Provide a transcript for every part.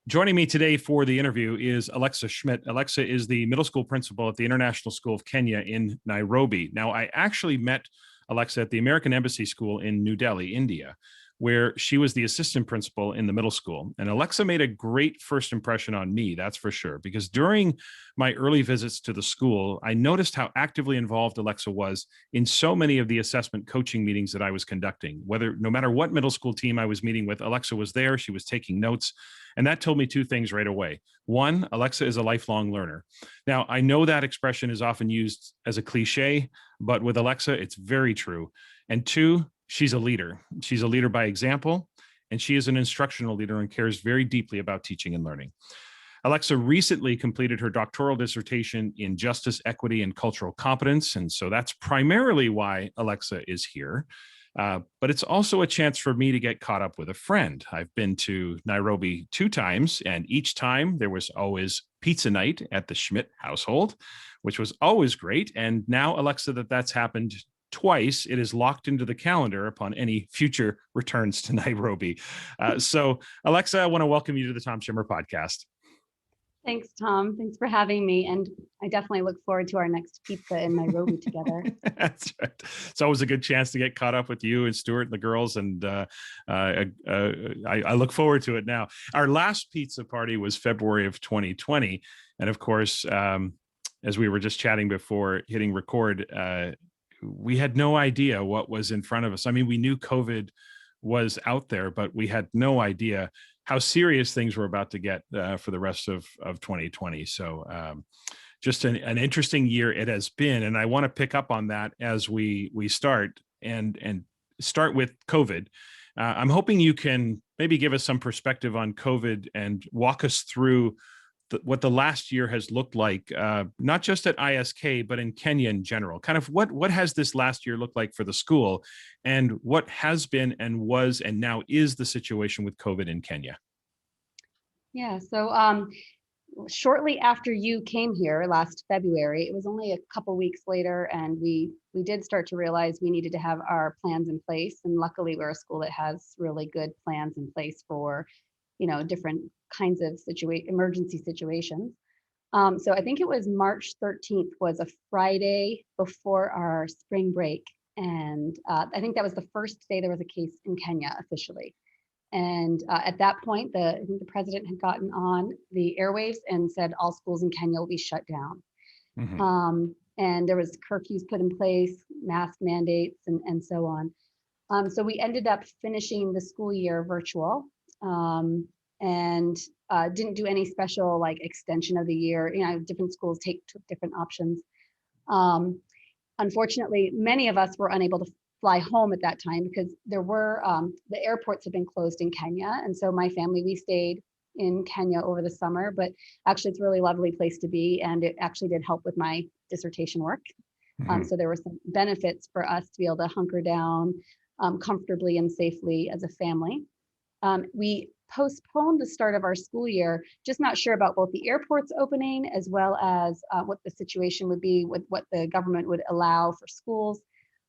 Joining me today for the interview is Alexa Schmid. Alexa is the middle school principal at the International School of Kenya in Nairobi. Now, I actually met Alexa at the American Embassy School in New Delhi, India, where she was the assistant principal in the middle school. And Alexa made a great first impression on me, that's for sure, because during my early visits to the school, I noticed how actively involved Alexa was in so many of the assessment coaching meetings that I was conducting. No matter what middle school team I was meeting with, Alexa was there, she was taking notes. And that told me two things right away. One, Alexa is a lifelong learner. Now, I know that expression is often used as a cliche, but with Alexa, it's very true. And two, she's a leader. She's a leader by example, and she is an instructional leader and cares very deeply about teaching and learning. Alexa recently completed her doctoral dissertation in justice, equity, and cultural competence. And so that's primarily why Alexa is here. But it's also a chance for me to get caught up with a friend. I've been to Nairobi 2 times, and each time there was always pizza night at the Schmid household, which was always great. And now, Alexa, that's happened twice, it is locked into the calendar upon any future returns to Nairobi. So, Alexa, I want to welcome you to the Tom Schimmer podcast. Thanks, Tom. Thanks for having me. And I definitely look forward to our next pizza in Nairobi together. That's right. It's always a good chance to get caught up with you and Stuart and the girls. And I look forward to it now. Our last pizza party was February of 2020. And of course, as we were just chatting before hitting record, we had no idea what was in front of us. I mean, we knew COVID was out there, but we had no idea how serious things were about to get for the rest of 2020. So just an interesting year it has been. And I want to pick up on that as we start and start with COVID. I'm hoping you can maybe give us some perspective on COVID and walk us through what the last year has looked like, not just at ISK, but in Kenya in general. Kind of what has this last year looked like for the school, and what has been and was and now is the situation with COVID in Kenya? Yeah, so shortly after you came here last February, it was only a couple weeks later, and we did start to realize we needed to have our plans in place. And luckily, we're a school that has really good plans in place for, different kinds of emergency situations. So I think it was March 13th was a Friday before our spring break. And I think that was the first day there was a case in Kenya officially. And at that point, I think the president had gotten on the airwaves and said all schools in Kenya will be shut down. Mm-hmm. And there was curfews put in place, mask mandates, and so on. So we ended up finishing the school year virtual. And didn't do any special extension of the year. Different schools took different options. Unfortunately, many of us were unable to fly home at that time because there were the airports had been closed in Kenya, and so my family, we stayed in Kenya over the summer. But actually, it's a really lovely place to be, and it actually did help with my dissertation work. Mm-hmm. So there were some benefits for us to be able to hunker down comfortably and safely as a family. We postponed the start of our school year, just not sure about both the airports opening as well as what the situation would be with what the government would allow for schools.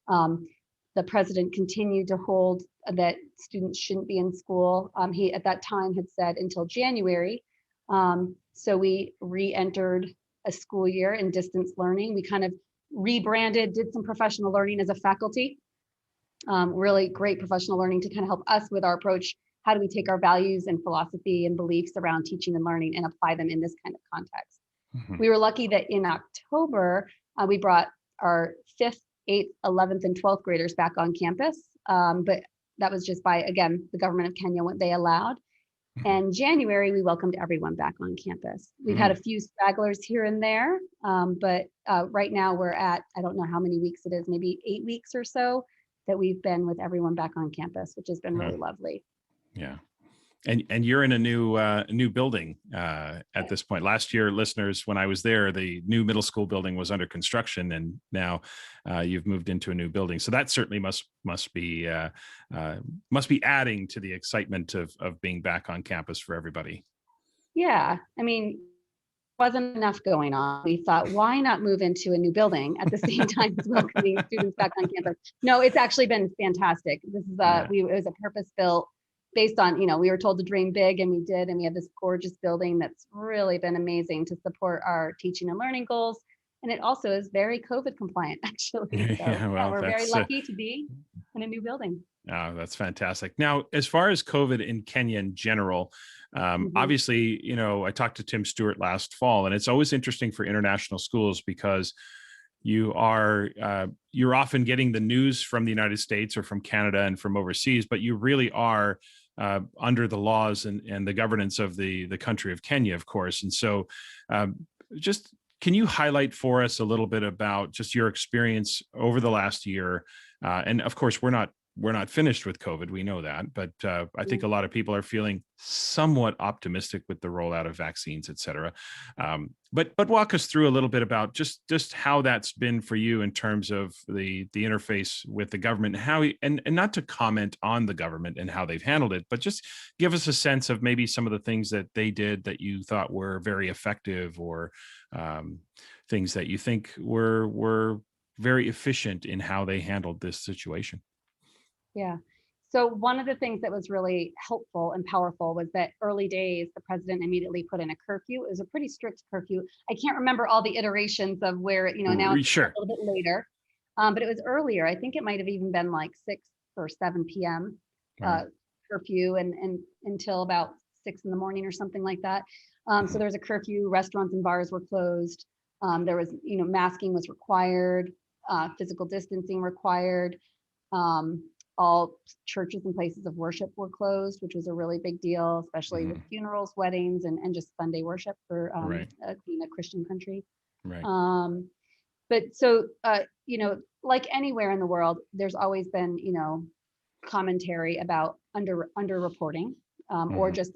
The president continued to hold that students shouldn't be in school. He at that time had said until January. So we re-entered a school year in distance learning. We kind of rebranded, did some professional learning as a faculty. Really great professional learning to kind of help us with our approach. How do we take our values and philosophy and beliefs around teaching and learning and apply them in this kind of context? Mm-hmm. We were lucky that in October, we brought our 5th, 8th, 11th, and 12th graders back on campus. But that was just by, again, the government of Kenya, what they allowed. Mm-hmm. And January, we welcomed everyone back on campus. We've had a few stragglers here and there, but right now we're at, I don't know how many weeks it is, maybe 8 weeks or so that we've been with everyone back on campus, which has been really lovely. Yeah. And you're in a new building at this point. Last year, listeners, when I was there, the new middle school building was under construction, and now you've moved into a new building. So that certainly must be adding to the excitement of being back on campus for everybody. Yeah, I mean, wasn't enough going on. We thought, why not move into a new building at the same time as welcoming students back on campus? No, it's actually been fantastic. This is it was a purpose-built based on, we were told to dream big, and we did, and we have this gorgeous building that's really been amazing to support our teaching and learning goals. And it also is very COVID compliant, actually. So Yeah, well, we're very that's lucky to be in a new building. oh, that's fantastic. Now, as far as COVID in Kenya in general, obviously, I talked to Tim Stewart last fall, and it's always interesting for international schools because you're often getting the news from the United States or from Canada and from overseas, but you really are under the laws and the governance of the country of Kenya, of course. And so, just can you highlight for us a little bit about just your experience over the last year? And of course, we're not finished with COVID. We know that, but I think a lot of people are feeling somewhat optimistic with the rollout of vaccines, et cetera. But walk us through a little bit about just how that's been for you in terms of the interface with the government, and not to comment on the government and how they've handled it, but just give us a sense of maybe some of the things that they did that you thought were very effective, or things that you think were very efficient in how they handled this situation. Yeah. So one of the things that was really helpful and powerful was that early days, the president immediately put in a curfew. It was a pretty strict curfew. I can't remember all the iterations of where, now it's Sure. a little bit later, but it was earlier. I think it might have even been like 6 or 7 p.m. Right. Curfew, and until about 6 in the morning or something like that. So there was a curfew. Restaurants and bars were closed. There was, masking was required, physical distancing required. All churches and places of worship were closed, which was a really big deal, especially with funerals, weddings, and just Sunday worship for being a Christian country. Right. But so, like anywhere in the world, there's always been, commentary about under-reporting, or just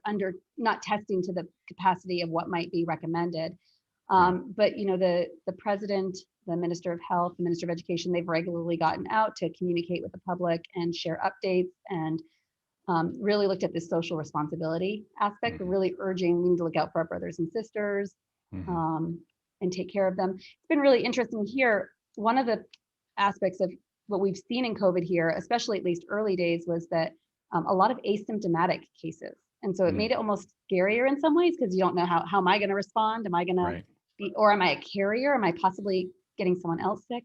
not testing to the capacity of what might be recommended. But the president, the Minister of Health, the Minister of Education, they've regularly gotten out to communicate with the public and share updates, and really looked at this social responsibility aspect, of really urging we need to look out for our brothers and sisters, and take care of them. It's been really interesting here. One of the aspects of what we've seen in COVID here, especially at least early days, was that a lot of asymptomatic cases. And so it made it almost scarier in some ways, because you don't know how am I going to respond? Am I going to be, or am I a carrier? Am I possibly getting someone else sick?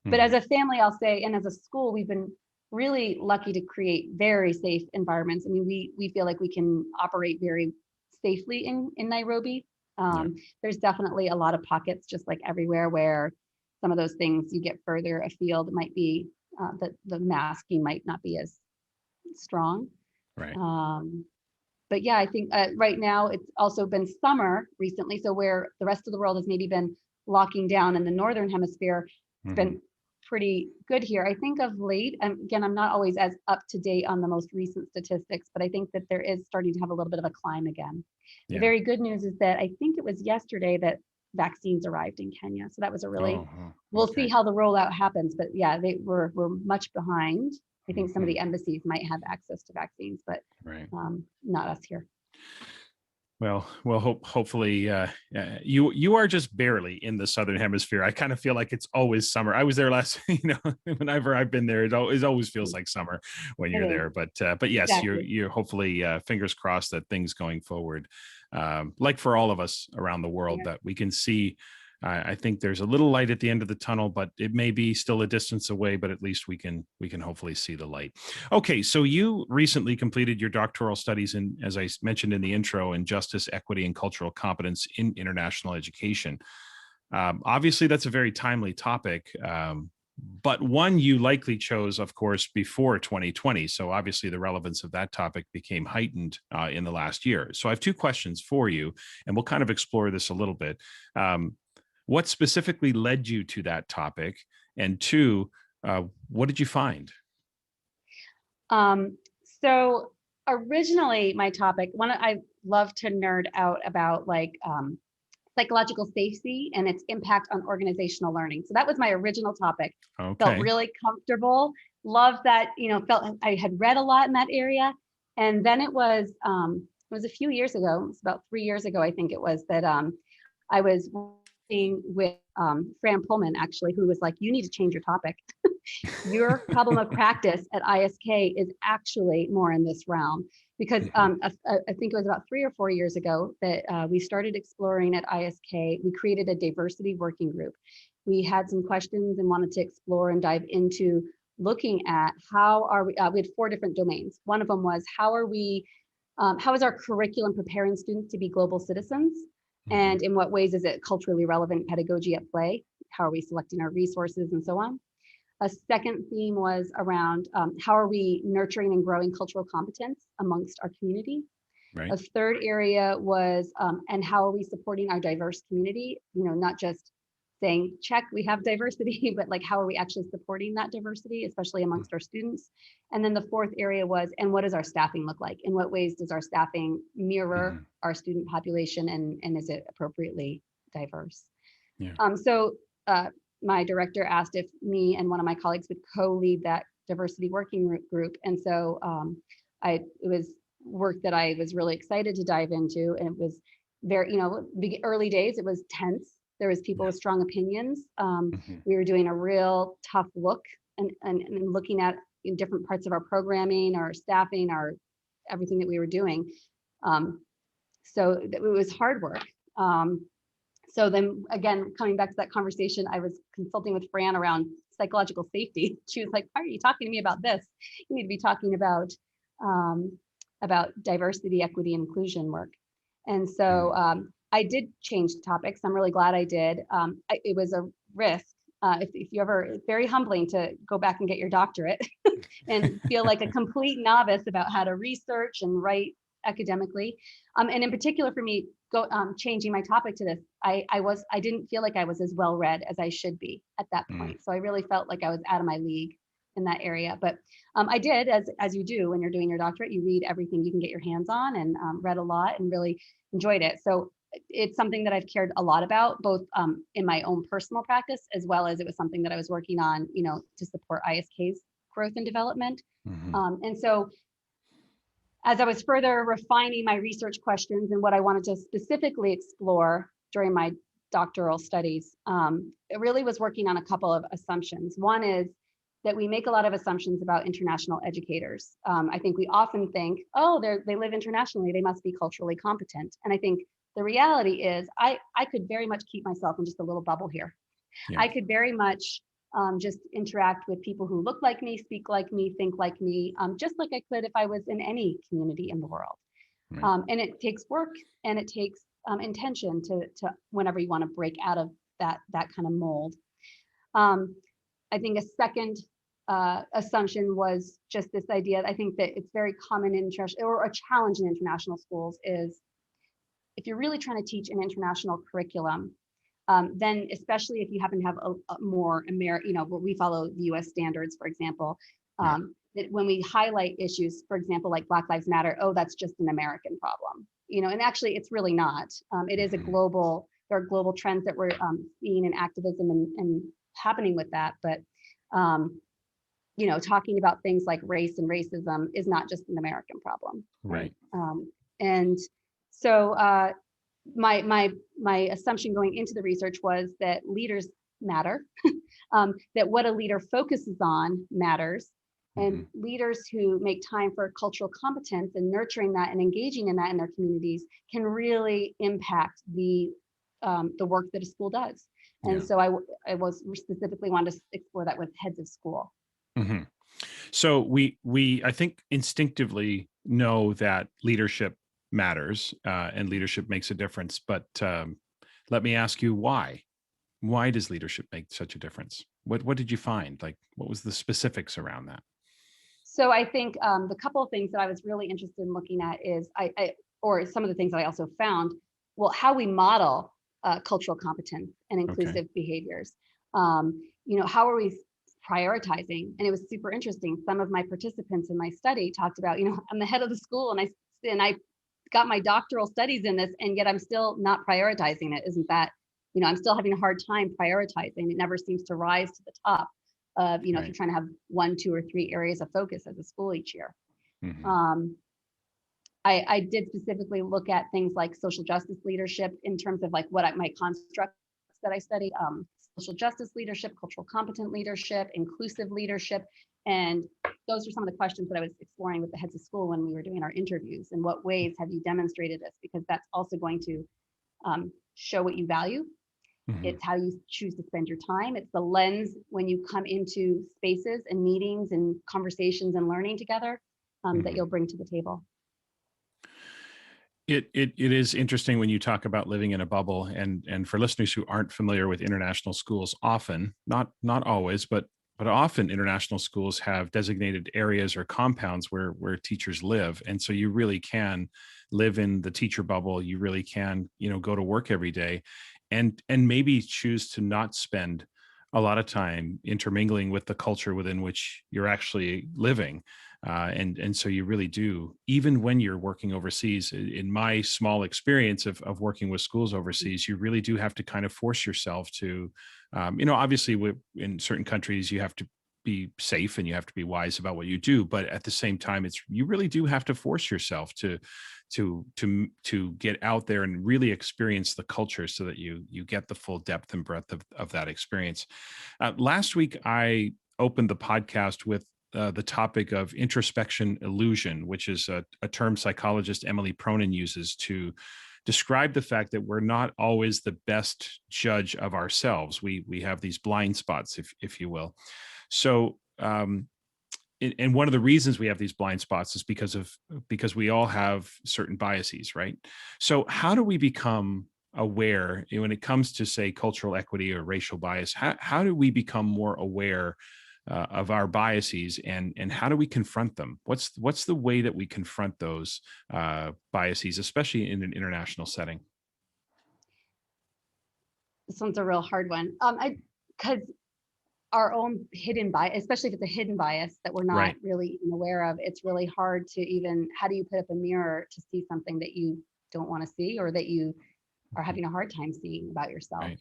But as a family, I'll say, and as a school, we've been really lucky to create very safe environments. I mean, we feel like we can operate very safely in Nairobi. There's definitely a lot of pockets, just like everywhere, where some of those things you get further afield might be the masking might not be as strong. Right. But yeah, I think right now it's also been summer recently. So where the rest of the world has maybe been locking down in the Northern Hemisphere, it's been pretty good here. I think of late, and again, I'm not always as up to date on the most recent statistics, but I think that there is starting to have a little bit of a climb again. The very good news is that I think it was yesterday that vaccines arrived in Kenya. So that was a really, we'll see how the rollout happens, but yeah, we're much behind. I think some of the embassies might have access to vaccines, but not us here. Well, hopefully you are just barely in the Southern Hemisphere. I kind of feel like it's always summer. I was there last, whenever I've been there, it always feels like summer when you're there. But yes, exactly. You're hopefully fingers crossed that things going forward, like for all of us around the world, that we can see. I think there's a little light at the end of the tunnel, but it may be still a distance away, but at least we can hopefully see the light. Okay, so you recently completed your doctoral studies in, as I mentioned in the intro, in justice, equity, and cultural competence in international education. Obviously, that's a very timely topic, but one you likely chose, of course, before 2020. So obviously the relevance of that topic became heightened in the last year. So I have two questions for you, and we'll kind of explore this a little bit. What specifically led you to that topic? And two, what did you find? So originally my topic, I love to nerd out about psychological safety and its impact on organizational learning. So that was my original topic. Felt really comfortable. Loved that, felt I had read a lot in that area. And then it was a few years ago, it was about 3 years ago, I think it was, that I was with Fran Pullman, actually, who was like, you need to change your topic. Your problem of practice at ISK is actually more in this realm, because I think it was about 3 or 4 years ago that we started exploring at ISK. We created a diversity working group. We had some questions and wanted to explore and dive into looking at how are we had 4 different domains. One of them was how is our curriculum preparing students to be global citizens? And in what ways is it culturally relevant pedagogy at play? How are we selecting our resources and so on? A second theme was around how are we nurturing and growing cultural competence amongst our community? Right. A third area was, and how are we supporting our diverse community? Not just saying, check, we have diversity, but like, how are we actually supporting that diversity, especially amongst our students? And then the fourth area was, and what does our staffing look like? In what ways does our staffing mirror our student population, and is it appropriately diverse? Yeah. So my director asked if me and one of my colleagues would co-lead that diversity working group. And so it was work that I was really excited to dive into. And it was very, early days, it was tense. There was people with strong opinions. We were doing a real tough look and looking at different parts of our programming, our staffing, our everything that we were doing. So it was hard work. So then again, coming back to that conversation, I was consulting with Fran around psychological safety. She was like, why are you talking to me about this? You need to be talking about diversity, equity, and inclusion work. And so I did change topics. I'm really glad I did. It was a risk. If you ever, it's very humbling to go back and get your doctorate and feel like a complete novice about how to research and write academically. And in particular for me, changing my topic to this, I didn't feel like I was as well read as I should be at that point. So I really felt like I was out of my league in that area. But I did, as you do when you're doing your doctorate, you read everything you can get your hands on, and read a lot and really enjoyed it. So it's something that I've cared a lot about, both in my own personal practice, as well as it was something that I was working on, to support ISK's growth and development. And so as I was further refining my research questions and what I wanted to specifically explore during my doctoral studies, it really was working on a couple of assumptions. One is that we make a lot of assumptions about international educators. I think we often think, oh, they live internationally, they must be culturally competent. And I think the reality is I could very much keep myself in just a little bubble here. Yeah. I could very much just interact with people who look like me, speak like me, think like me, just like I could if I was in any community in the world. Right. And it takes work, and it takes intention to whenever you want to break out of that kind of mold. I think a second assumption was just this idea. I think that it's very common in international, or a challenge in international schools, is if you're really trying to teach an international curriculum, then especially if you happen to have a more what we follow the U.S. standards, for example, that when we highlight issues, for example, like Black Lives Matter, oh, that's just an American problem, and actually it's really not. It is a global. There are global trends that we're seeing in activism and happening with that, but talking about things like race and racism is not just an American problem, right? And so my assumption going into the research was that leaders matter, that what a leader focuses on matters, and leaders who make time for cultural competence and nurturing that and engaging in that in their communities can really impact the work that a school does. And so I was specifically wanted to explore that with heads of school. So we I think instinctively know that leadership matters and leadership makes a difference. But let me ask you, why? Why does leadership make such a difference? What did you find? Like, what was the specifics around that? So I think the couple of things that I was really interested in looking at is or some of the things that I also found, well, how we model cultural competence and inclusive behaviors. How are we prioritizing? And it was super interesting. Some of my participants in my study talked about, I'm the head of the school, and I got my doctoral studies in this, and yet I'm still not prioritizing it. Isn't that, I'm still having a hard time prioritizing. It never seems to rise to the top of, if you're trying to have 1, 2, or 3 areas of focus as a school each year. I did specifically look at things like social justice leadership in terms of like what my constructs that I studied, social justice leadership, cultural competent leadership, inclusive leadership. And those are some of the questions that I was exploring with the heads of school when we were doing our interviews. In what ways have you demonstrated this? Because that's also going to show what you value. Mhm. It's how you choose to spend your time. It's the lens when you come into spaces and meetings and conversations and learning together that Mhm. you'll bring to the table. It is interesting when you talk about living in a bubble, and for listeners who aren't familiar with international schools, often, not always, but often international schools have designated areas or compounds where teachers live, and so you really can live in the teacher bubble. You really can, go to work every day, and maybe choose to not spend a lot of time intermingling with the culture within which you're actually living. And so you really do, even when you're working overseas. In my small experience of working with schools overseas, you really do have to kind of force yourself to, obviously in certain countries you have to be safe and you have to be wise about what you do, but at the same time, you really do have to force yourself to get out there and really experience the culture so that you get the full depth and breadth of that experience. Last week, I opened the podcast with the topic of introspection illusion, which is a term psychologist Emily Pronin uses to describe the fact that we're not always the best judge of ourselves. We have these blind spots, if you will. So, and one of the reasons we have these blind spots is because we all have certain biases, right? So, how do we become aware when it comes to, say, cultural equity or racial bias? How do we become more aware of our biases, and how do we confront them? What's the way that we confront those biases, especially in an international setting? This one's a real hard one. Because our own hidden bias, especially if it's a hidden bias that we're not Right. really even aware of, it's really hard to even, how do you put up a mirror to see something that you don't want to see or that you are Mhm. having a hard time seeing about yourself? Right.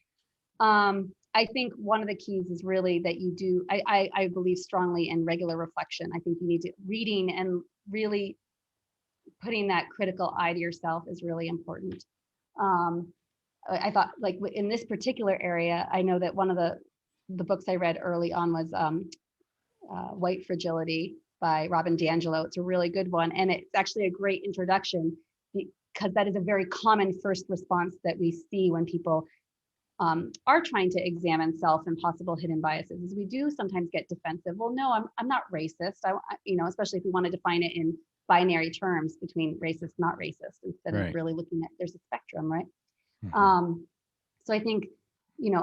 I think one of the keys is really that you do, I believe strongly in regular reflection. I think you need to reading and really putting that critical eye to yourself is really important. Um, I thought like in this particular area, I know that one of the books I read early on was White Fragility by Robin DiAngelo. It's a really good one. And it's actually a great introduction because that is a very common first response that we see when people are trying to examine self and possible hidden biases. Is we do sometimes get defensive. Well, no, I'm not racist. Especially if we want to define it in binary terms between racist, not racist, instead of Right. really looking at there's a spectrum, right? Mhm. Um, so I think,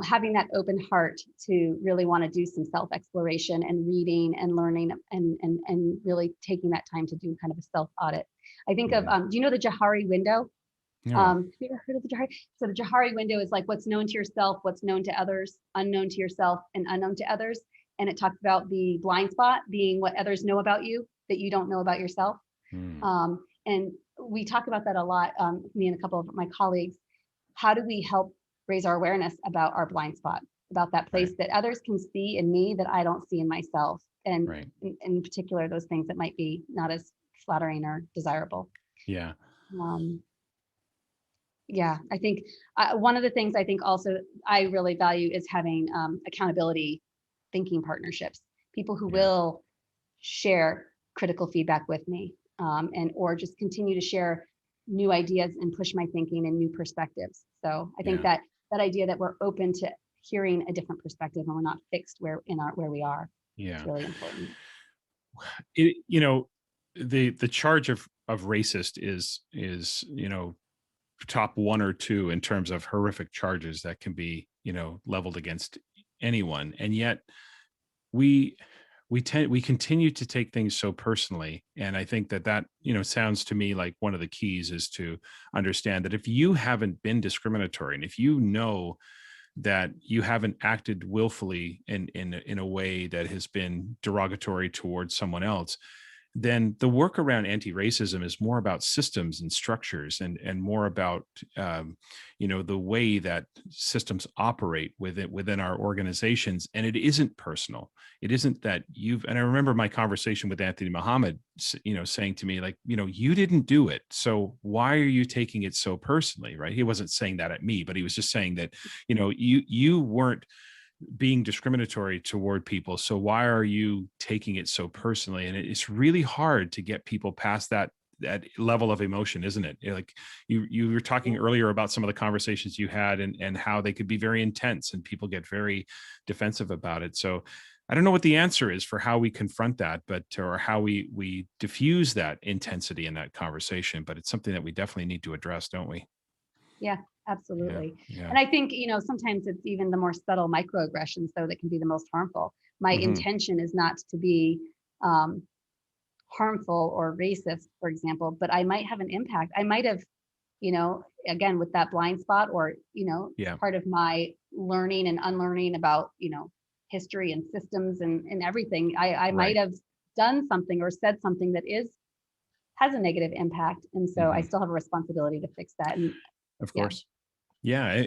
having that open heart to really want to do some self-exploration and reading and learning and really taking that time to do kind of a self-audit. I think of, Mhm. do you know the Johari window? No. Have you ever heard of the Johari? So the Johari window is like what's known to yourself, what's known to others, unknown to yourself, and unknown to others. And it talks about the blind spot being what others know about you that you don't know about yourself. Mm. And we talk about that a lot, me and a couple of my colleagues. How do we help raise our awareness about our blind spot, about that Right. place that others can see in me that I don't see in myself? And Right. in particular, those things that might be not as flattering or desirable. Yeah. Um, yeah, I think one of the things I think also I really value is having accountability thinking partnerships, people who Yeah. will share critical feedback with me, and or just continue to share new ideas and push my thinking and new perspectives. So I think Yeah. that idea that we're open to hearing a different perspective and we're not fixed where we are is Yeah. really important. It, the charge of racist is top one or two in terms of horrific charges that can be leveled against anyone, and yet we we continue to take things so personally. And I think that sounds to me like one of the keys is to understand that if you haven't been discriminatory, and if you know that you haven't acted willfully in a way that has been derogatory towards someone else, then the work around anti-racism is more about systems and structures, and more about the way that systems operate within our organizations. And it isn't personal. It isn't that and I remember my conversation with Anthony Muhammad, saying to me, like, you didn't do it, so why are you taking it so personally, right? He wasn't saying that at me, but he was just saying that you weren't being discriminatory toward people. So why are you taking it so personally? And it's really hard to get people past that level of emotion, isn't it? Like you were talking earlier about some of the conversations you had and how they could be very intense and people get very defensive about it. So I don't know what the answer is for how we confront that, but or how we diffuse that intensity in that conversation. But it's something that we definitely need to address, don't we? Yeah, Yeah. absolutely. Yeah. And I think, sometimes it's even the more subtle microaggressions, though, that can be the most harmful. My Hmm. intention is not to be um, harmful or racist, for example, but I might have an impact. I might have, again, with that blind spot, or, Yeah. part of my learning and unlearning about, history and systems and everything. I might Right. have done something or said something that has a negative impact. And so I Hmm. still have a responsibility to fix that. And Of yeah, course. Yeah,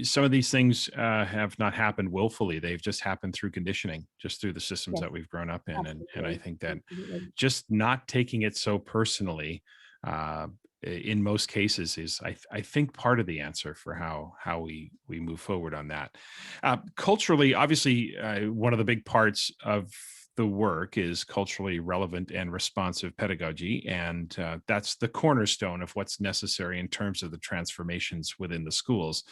some of these things have not happened willfully. They've just happened through conditioning, just through the systems yes, that we've grown up in. And I absolutely. think that Absolutely. just not taking it so personally, uh, in most cases, is I think part of the answer for how we move forward on that. Culturally, obviously, one of the big parts of the work is culturally relevant and responsive pedagogy. And that's the cornerstone of what's necessary in terms of the transformations within the schools.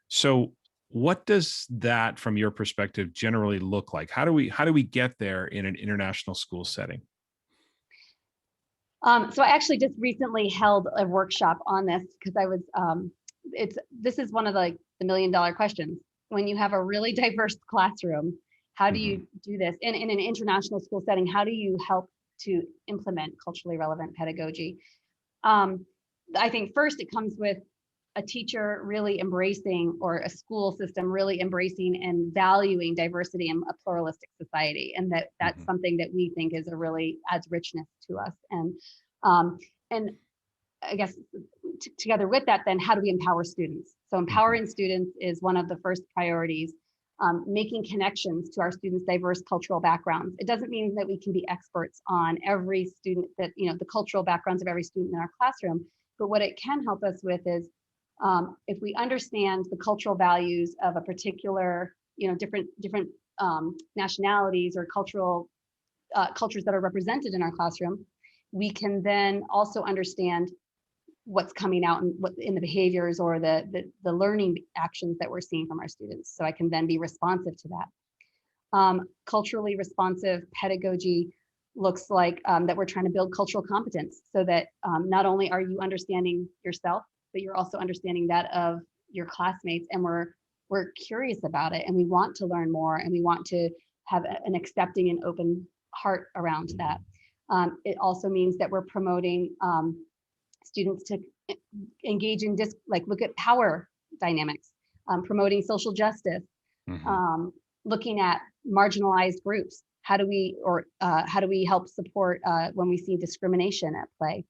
So, what does that, from your perspective, generally look like? How do we get there in an international school setting? So I actually just recently held a workshop on this because I was, this is one of the $1 million questions. When you have a really diverse classroom, how do Hmm. you do this in an international school setting? How do you help to implement culturally relevant pedagogy? Um, I think first it comes with a teacher really embracing, or a school system really embracing and valuing diversity in a pluralistic society, and that's Hmm. something that we think is a really adds richness to us. Um, and I guess together with that, then how do we empower students? So Hmm. empowering students is one of the first priorities. Making connections to our students' diverse cultural backgrounds. It doesn't mean that we can be experts on every student, that the cultural backgrounds of every student in our classroom. But what it can help us with is, if we understand the cultural values of a particular, different nationalities or cultures that are represented in our classroom, we can then also understand what's coming out and what in the behaviors, or the learning actions that we're seeing from our students. So I can then be responsive to that. Culturally responsive pedagogy looks like, that we're trying to build cultural competence, so that not only are you understanding yourself, but you're also understanding that of your classmates, and we're curious about it, and we want to learn more, and we want to have an accepting and open heart around that. It also means that we're promoting students to engage in like look at power dynamics, promoting social justice, Hmm. um, looking at marginalized groups. How do we help support when we see discrimination at play?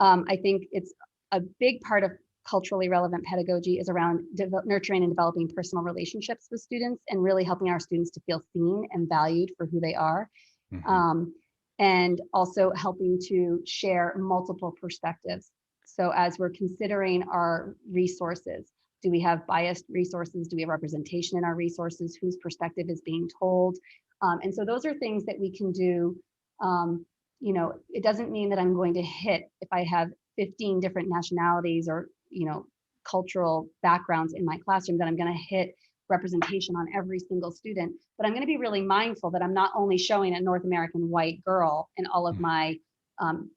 I think it's a big part of culturally relevant pedagogy is around nurturing and developing personal relationships with students, and really helping our students to feel seen and valued for who they are. Hmm. Um, and also helping to share multiple perspectives. So as we're considering our resources, do we have biased resources? Do we have representation in our resources? Whose perspective is being told? And so those are things that we can do. It doesn't mean that I'm going to hit, if I have 15 different nationalities or, cultural backgrounds in my classroom, that I'm going to hit representation on every single student. But I'm going to be really mindful that I'm not only showing a North American white girl in all of my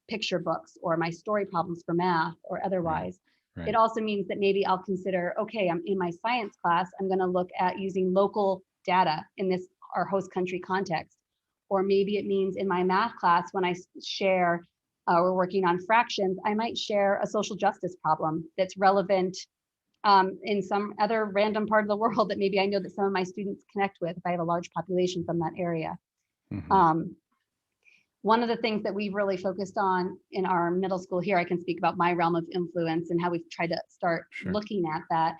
picture books or my story problems for math or Right. otherwise. It Right. also means that maybe I'll consider, okay, I'm in my science class, I'm going to look at using local data in this our host country context. Or maybe it means in my math class, when I share, we're working on fractions, I might share a social justice problem that's relevant in some other random part of the world that maybe I know that some of my students connect with if I have a large population from that area. Hmm. Um, One of the things that we've really focused on in our middle school here, I can speak about my realm of influence and how we've tried to start Sure. looking at that.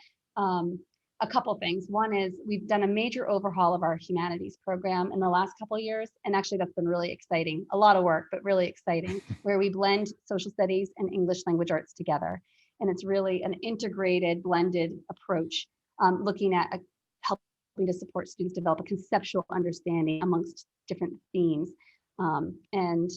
A couple things. One is we've done a major overhaul of our humanities program in the last couple of years. And actually that's been really exciting. A lot of work, but really exciting, where we blend social studies and English language arts together. And it's really an integrated, blended approach, looking at helping to support students develop a conceptual understanding amongst different themes. And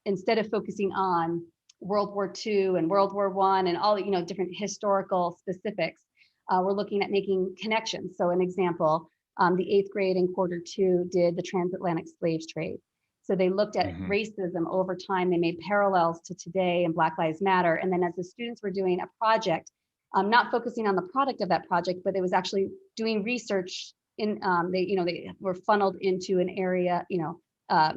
instead of focusing on World War II and World War I and all, different historical specifics, we're looking at making connections. So an example, the 8th grade in Q2 did the transatlantic slave trade. So they looked at racism over time. They made parallels to today and Black Lives Matter. And then as the students were doing a project, not focusing on the product of that project, but it was actually doing research in, they were funneled into an area, a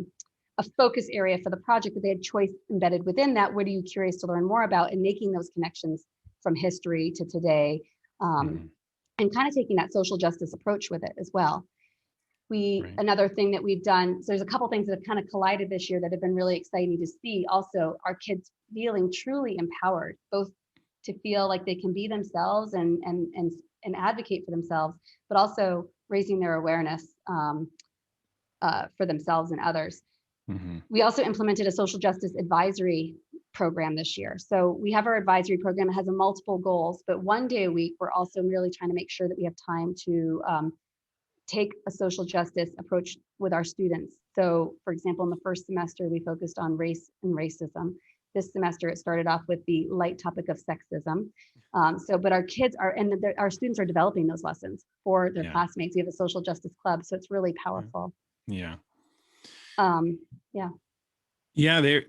focus area for the project, but they had choice embedded within that. What are you curious to learn more about? And making those connections from history to today, and kind of taking that social justice approach with it as well. Another thing that we've done, so there's a couple things that have kind of collided this year that have been really exciting to see. Also, our kids feeling truly empowered, both to feel like they can be themselves and advocate for themselves, but also raising their awareness for themselves and others. We also implemented a social justice advisory program this year. So we have our advisory program. It has multiple goals, but 1 day a week, we're also really trying to make sure that we have time to take a social justice approach with our students. So for example, in the first semester, we focused on race and racism. This semester, it started off with the light topic of sexism. But our kids are, and our students are developing those lessons for their classmates. We have a social justice club, so it's really powerful. Yeah. They're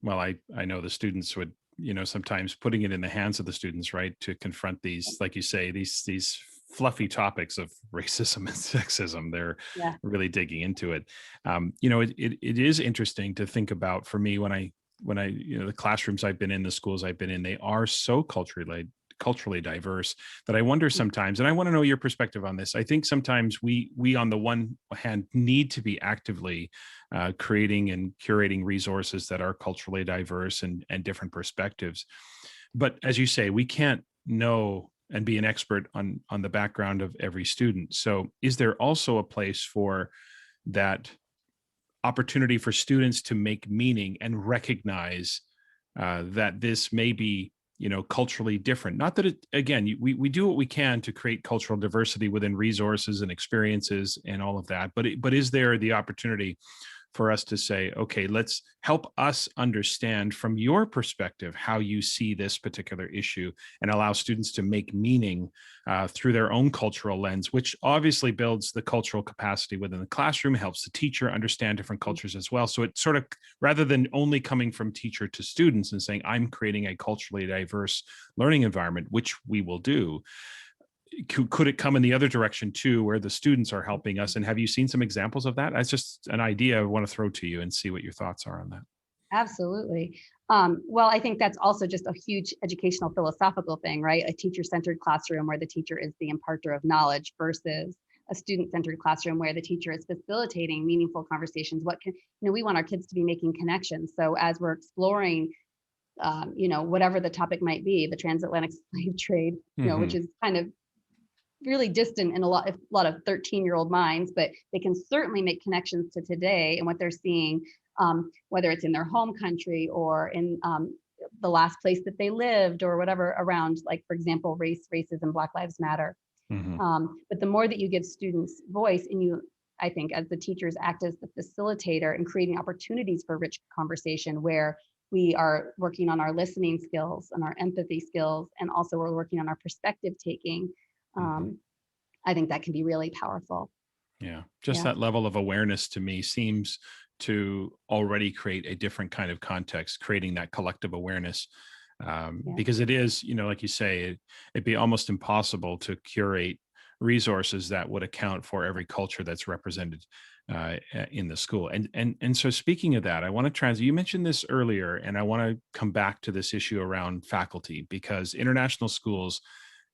well, I know the students would, sometimes putting it in the hands of the students, right, to confront these, like you say, these fluffy topics of racism and sexism. They're really digging into it. It is interesting to think about for me when I, the classrooms I've been in, the schools I've been in, they are so culturally diverse that I wonder sometimes, and I want to know your perspective on this. I think sometimes we on the one hand need to be actively creating and curating resources that are culturally diverse and different perspectives. But as you say, we can't know and be an expert on the background of every student. So is there also a place for that opportunity for students to make meaning and recognize that this may be, culturally different? Not that it, again, we do what we can to create cultural diversity within resources and experiences and all of that. But is there the opportunity for us to say, okay, let's help us understand from your perspective how you see this particular issue, and allow students to make meaning through their own cultural lens, which obviously builds the cultural capacity within the classroom, helps the teacher understand different cultures as well. So it sort of, rather than only coming from teacher to students and saying, I'm creating a culturally diverse learning environment, which we will do, could it come in the other direction too, where the students are helping us? And have you seen some examples of that? That's just an idea I want to throw to you and see what your thoughts are on that. Absolutely. Well, I think that's also just a huge educational philosophical thing, right? A teacher-centered classroom where the teacher is the imparter of knowledge versus a student-centered classroom where the teacher is facilitating meaningful conversations. We want our kids to be making connections. So as we're exploring, whatever the topic might be, the transatlantic slave trade, which is kind of really distant in a lot of 13-year-old minds, but they can certainly make connections to today and what they're seeing, whether it's in their home country or in the last place that they lived or whatever around, like, for example, racism, Black Lives Matter. But the more that you give students voice, and I think as the teachers act as the facilitator in creating opportunities for rich conversation where we are working on our listening skills and our empathy skills, and also we're working on our perspective taking, I think that can be really powerful. That level of awareness to me seems to already create a different kind of context, creating that collective awareness. Because it is, like you say, it'd be almost impossible to curate resources that would account for every culture that's represented in the school. And so speaking of that, I want to you mentioned this earlier, and I want to come back to this issue around faculty, because international schools,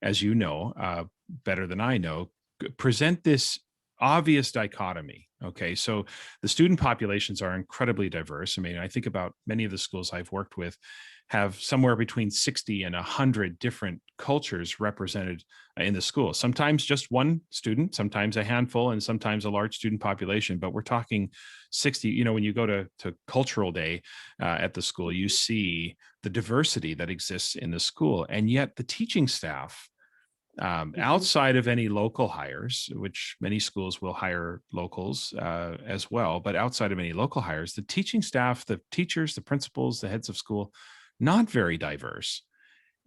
as you know, better than I know, present this obvious dichotomy. Okay, so the student populations are incredibly diverse. I mean, I think about many of the schools I've worked with have somewhere between 60 and 100 different cultures represented in the school. Sometimes just one student, sometimes a handful, and sometimes a large student population. But we're talking 60. When you go to Cultural Day at the school, you see the diversity that exists in the school. And yet the teaching staff Outside of any local hires, which many schools will hire locals as well, but outside of any local hires, the teaching staff, the teachers, the principals, the heads of school, not very diverse.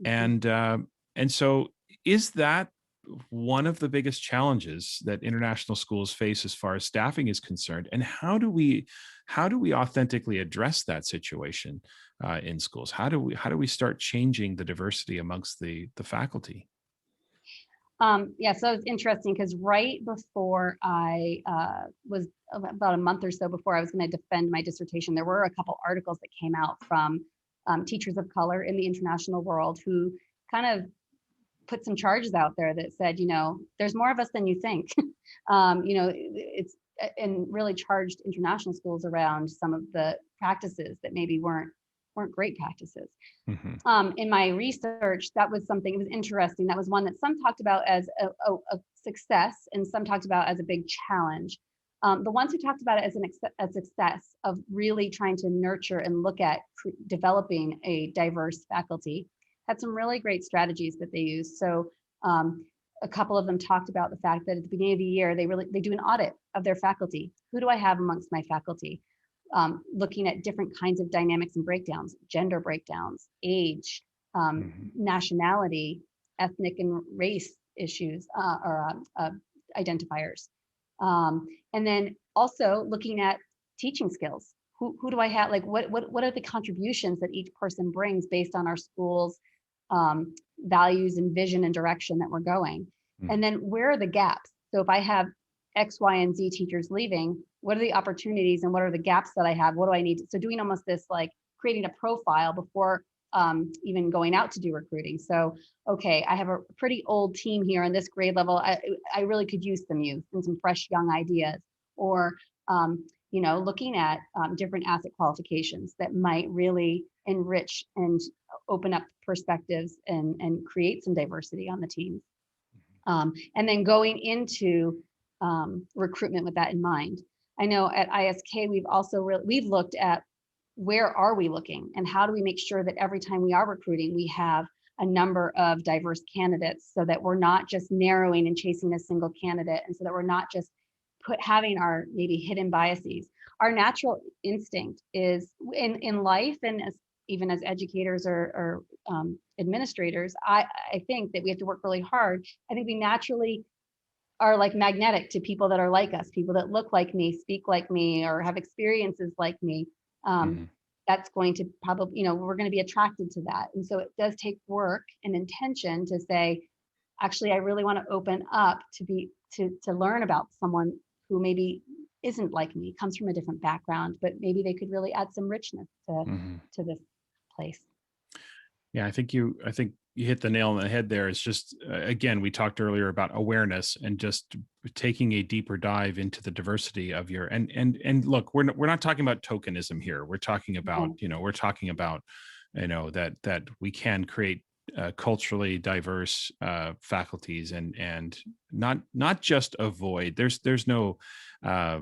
Mhm. And so is that one of the biggest challenges that international schools face as far as staffing is concerned? And how do we authentically address that situation in schools? How do we start changing the diversity amongst the faculty? Yeah, so it's interesting because right before I was about a month or so before I was going to defend my dissertation, there were a couple articles that came out from teachers of color in the international world who kind of put some charges out there that said, there's more of us than you think. It's and really charged international schools around some of the practices that maybe weren't great practices. Hmm. In my research, that was something, it was interesting. That was one that some talked about as a success and some talked about as a big challenge. The ones who talked about it as a success of really trying to nurture and look at developing a diverse faculty had some really great strategies that they used. So a couple of them talked about the fact that at the beginning of the year, they do an audit of their faculty. Who do I have amongst my faculty? Looking at different kinds of dynamics and breakdowns, gender breakdowns, age, Hmm. nationality, ethnic and race issues or identifiers. And then also looking at teaching skills. Who do I have? Like what are the contributions that each person brings based on our school's values and vision and direction that we're going? And then where are the gaps? So if I have X, Y, and Z teachers leaving, what are the opportunities and what are the gaps that I have? What do I need? So doing almost this like creating a profile before even going out to do recruiting. So, okay, I have a pretty old team here in this grade level. I really could use some youth and some fresh young ideas. Or, looking at different asset qualifications that might really enrich and open up perspectives and create some diversity on the team. And then going into recruitment with that in mind. I know at ISK, we've looked at where are we looking and how do we make sure that every time we are recruiting, we have a number of diverse candidates so that we're not just narrowing and chasing a single candidate, and so that we're not just having our maybe hidden biases. Our natural instinct is in life, and even as educators or administrators, I think that we have to work really hard. I think we naturally are like magnetic to people that are like us, people that look like me, speak like me, or have experiences like me. Hmm. That's going to probably, we're going to be attracted to that. And so it does take work and intention to say, actually, I really want to open up to learn about someone who maybe isn't like me, comes from a different background, but maybe they could really add some richness Hmm. to this place. Yeah, I think you hit the nail on the head there. It's just again, we talked earlier about awareness and just taking a deeper dive into the diversity of your and look, we're not talking about tokenism here. We're talking about, Okay. that we can create culturally diverse faculties and not just avoid. There's no uh,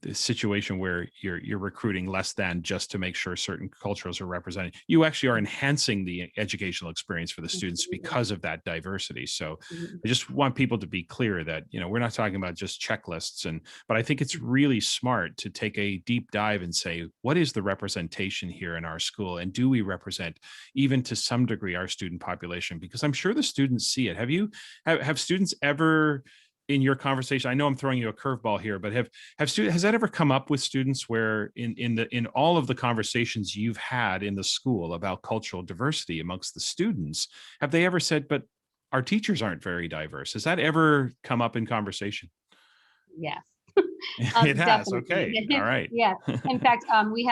the situation where you're recruiting less than just to make sure certain cultures are represented. You actually are enhancing the educational experience for the students Absolutely. because of that diversity. So Mhm. I just want people to be clear that we're not talking about just checklists, but I think it's really smart to take a deep dive and say, what is the representation here in our school, and do we represent even to some degree our student population? Because I'm sure the students see it. Have students ever, in your conversation, I know I'm throwing you a curveball here, but has that ever come up with students where in all of the conversations you've had in the school about cultural diversity amongst the students, have they ever said, but our teachers aren't very diverse? Has that ever come up in conversation? Yes. It has. Okay. All Definitely. right. Yeah. In fact, we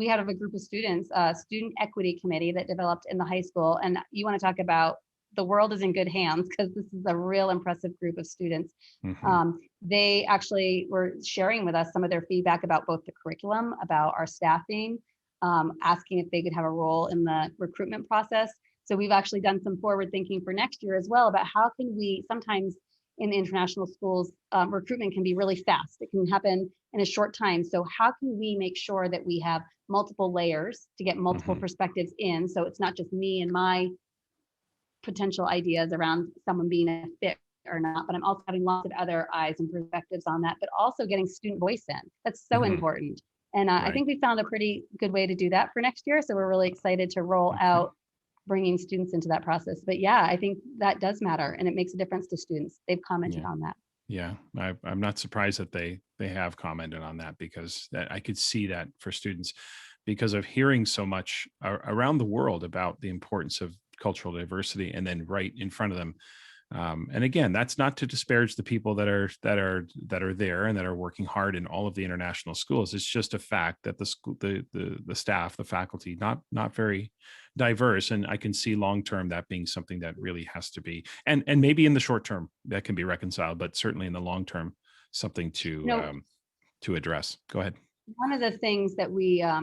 had a group of students, a student equity committee that developed in the high school. And you want to talk about the world is in good hands, because this is a real impressive group of students. Hmm. They actually were sharing with us some of their feedback about both the curriculum, about our staffing, asking if they could have a role in the recruitment process. So we've actually done some forward thinking for next year as well about how can we sometimes in the international schools, recruitment can be really fast. It can happen in a short time. So how can we make sure that we have multiple layers to get multiple Hmm. perspectives in? So it's not just me and my potential ideas around someone being a fit or not, but I'm also having lots of other eyes and perspectives on that, but also getting student voice in. That's so important. And I think we found a pretty good way to do that for next year. So we're really excited to roll out bringing students into that process. But yeah, I think that does matter, and it makes a difference to students. They've commented on that. Yeah, I'm not surprised that they have commented on that, because I could see that for students, because of hearing so much around the world about the importance of cultural diversity, and then right in front of them. And again, that's not to disparage the people that are there and that are working hard in all of the international schools. It's just a fact that the school, the staff, the faculty, not very diverse. And I can see long term that being something that really has to be, and maybe in the short term that can be reconciled, but certainly in the long term, something to address. Go ahead. One of the things that we have